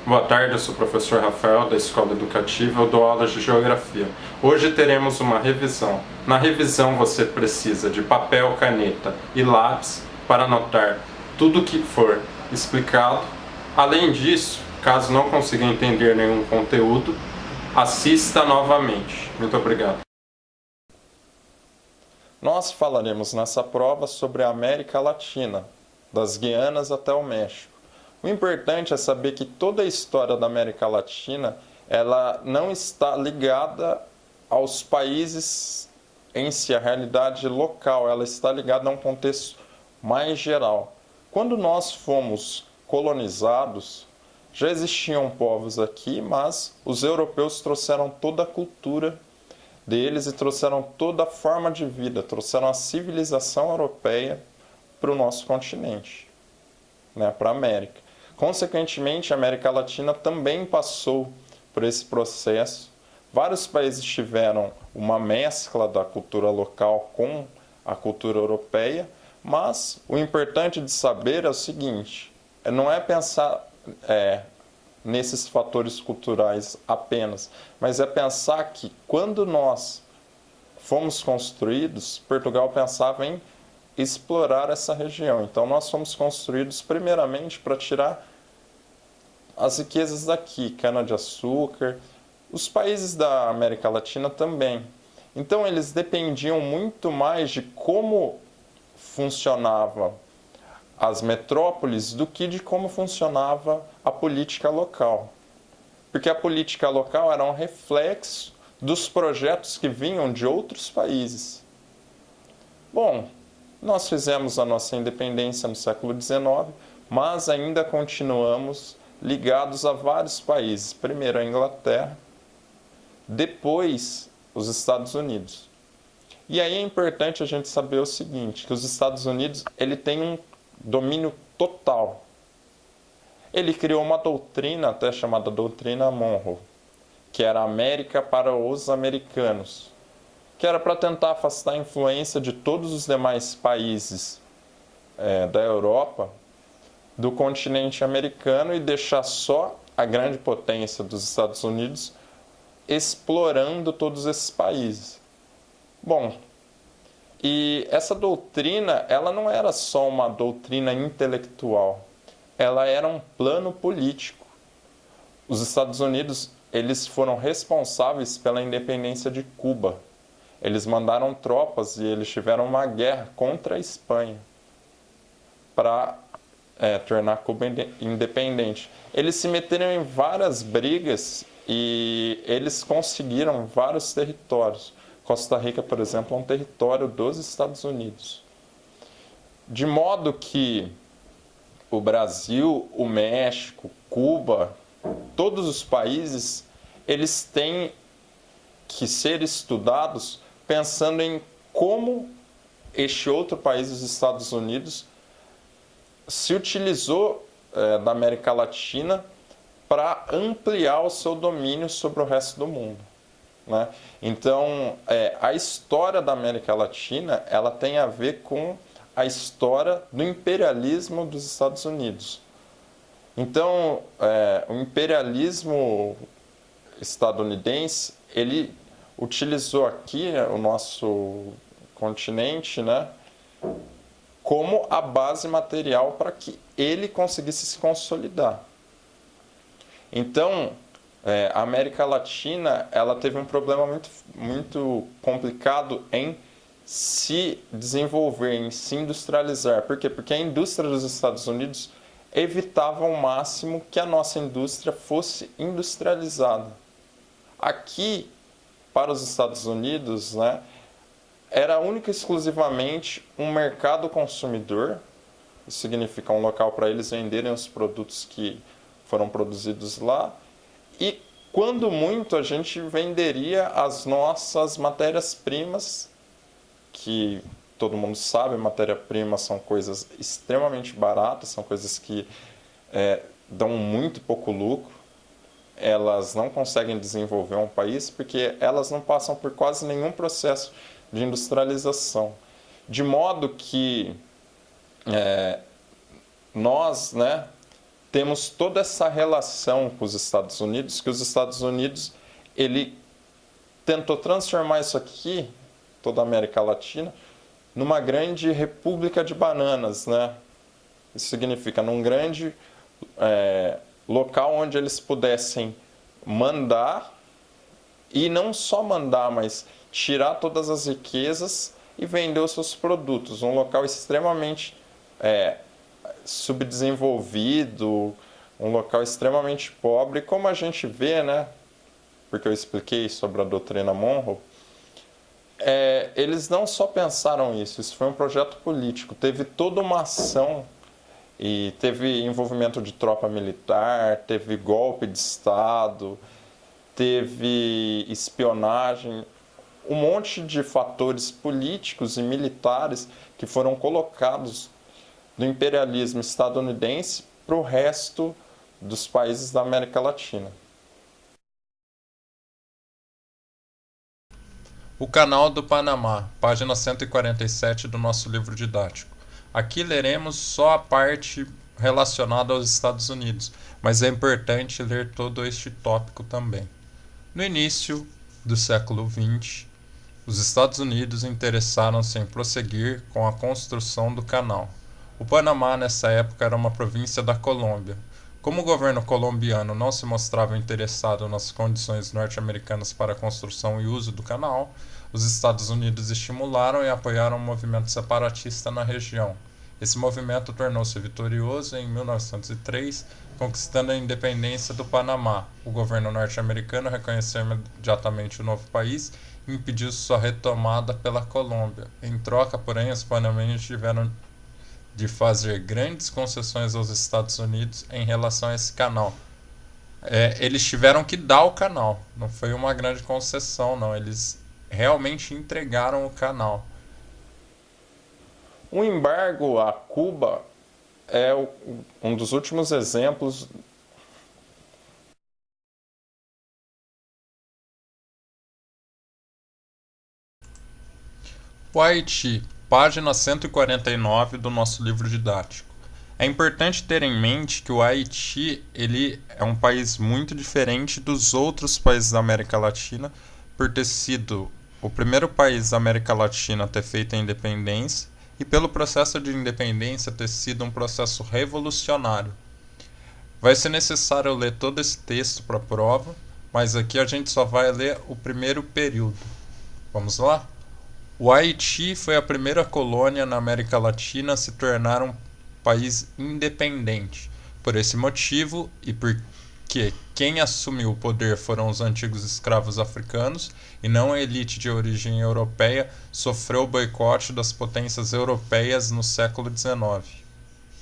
Boa tarde, eu sou o professor Rafael da Escola Educativa, eu dou aulas de Geografia. Hoje teremos uma revisão. Na revisão você precisa de papel, caneta e lápis para anotar tudo o que for explicado. Além disso, caso não consiga entender nenhum conteúdo, assista novamente. Muito obrigado. Nós falaremos nessa prova sobre a América Latina, das Guianas até o México. O importante é saber que toda a história da América Latina, ela não está ligada aos países em si, a realidade local, ela está ligada a um contexto mais geral. Quando nós fomos colonizados, já existiam povos aqui, mas os europeus trouxeram toda a cultura deles e trouxeram toda a forma de vida, trouxeram a civilização europeia para o nosso continente, né, para a América. Consequentemente, a América Latina também passou por esse processo. Vários países tiveram uma mescla da cultura local com a cultura europeia, mas o importante de saber é o seguinte, não é pensar nesses fatores culturais apenas, mas é pensar que quando nós fomos construídos, Portugal pensava em explorar essa região. Então nós fomos construídos primeiramente para tirar as riquezas daqui, cana-de-açúcar, os países da América Latina também. Então eles dependiam muito mais de como funcionava as metrópoles do que de como funcionava a política local. Porque a política local era um reflexo dos projetos que vinham de outros países. Bom, nós fizemos a nossa independência no século XIX, mas ainda continuamos ligados a vários países. Primeiro a Inglaterra, depois os Estados Unidos. E aí é importante a gente saber o seguinte, que os Estados Unidos ele tem um domínio total. Ele criou uma doutrina até chamada Doutrina Monroe, que era América para os americanos, que era para tentar afastar a influência de todos os demais países da Europa do continente americano e deixar só a grande potência dos Estados Unidos explorando todos esses países. Bom, e essa doutrina, ela não era só uma doutrina intelectual, ela era um plano político. Os Estados Unidos, eles foram responsáveis pela independência de Cuba. Eles mandaram tropas e eles tiveram uma guerra contra a Espanha para tornar Cuba independente. Eles se meteram em várias brigas e eles conseguiram vários territórios. Costa Rica, por exemplo, é um território dos Estados Unidos. De modo que o Brasil, o México, Cuba, todos os países, eles têm que ser estudados pensando em como este outro país, os Estados Unidos, se utilizou da América Latina para ampliar o seu domínio sobre o resto do mundo, né? Então, a história da América Latina ela tem a ver com a história do imperialismo dos Estados Unidos. Então, o imperialismo estadunidense, ele utilizou aqui o nosso continente, né, como a base material para que ele conseguisse se consolidar. Então, a América Latina ela teve um problema muito complicado em se desenvolver, em se industrializar. Por quê? Porque a indústria dos Estados Unidos evitava ao máximo que a nossa indústria fosse industrializada. Aqui, para os Estados Unidos, né, era único e exclusivamente um mercado consumidor, isso significa um local para eles venderem os produtos que foram produzidos lá, e quando muito a gente venderia as nossas matérias-primas, que todo mundo sabe, matéria-prima são coisas extremamente baratas, são coisas que dão muito pouco lucro, elas não conseguem desenvolver um país porque elas não passam por quase nenhum processo de industrialização. De modo que nós, né, temos toda essa relação com os Estados Unidos, que os Estados Unidos, ele tentou transformar isso aqui, toda a América Latina, numa grande república de bananas, né? Isso significa num grande local onde eles pudessem mandar, e não só mandar, mas tirar todas as riquezas e vender os seus produtos. Um local extremamente subdesenvolvido, um local extremamente pobre, como a gente vê, né? Porque eu expliquei sobre a doutrina Monroe. Eles não só pensaram isso foi um projeto político, teve toda uma ação e teve envolvimento de tropa militar, teve golpe de Estado, teve espionagem, um monte de fatores políticos e militares que foram colocados do imperialismo estadunidense para o resto dos países da América Latina. O Canal do Panamá, página 147 do nosso livro didático. Aqui leremos só a parte relacionada aos Estados Unidos, mas é importante ler todo este tópico também. No início do século XX, os Estados Unidos interessaram-se em prosseguir com a construção do canal. O Panamá, nessa época, era uma província da Colômbia. Como o governo colombiano não se mostrava interessado nas condições norte-americanas para a construção e uso do canal, os Estados Unidos estimularam e apoiaram o movimento separatista na região. Esse movimento tornou-se vitorioso em 1903, conquistando a independência do Panamá. O governo norte-americano reconheceu imediatamente o novo país e impediu sua retomada pela Colômbia. Em troca, porém, os panamenhos tiveram de fazer grandes concessões aos Estados Unidos em relação a esse canal. Eles tiveram que dar o canal, não foi uma grande concessão, não. Eles realmente entregaram o canal. O embargo a Cuba é um dos últimos exemplos. O Haiti, página 149 do nosso livro didático. É importante ter em mente que o Haiti ele é um país muito diferente dos outros países da América Latina, por ter sido o primeiro país da América Latina a ter feito a independência e pelo processo de independência ter sido um processo revolucionário. Vai ser necessário ler todo esse texto para a prova, mas aqui a gente só vai ler o primeiro período. Vamos lá? O Haiti foi a primeira colônia na América Latina a se tornar um país independente. Por esse motivo, e porque quem assumiu o poder foram os antigos escravos africanos e não a elite de origem europeia, sofreu o boicote das potências europeias no século XIX.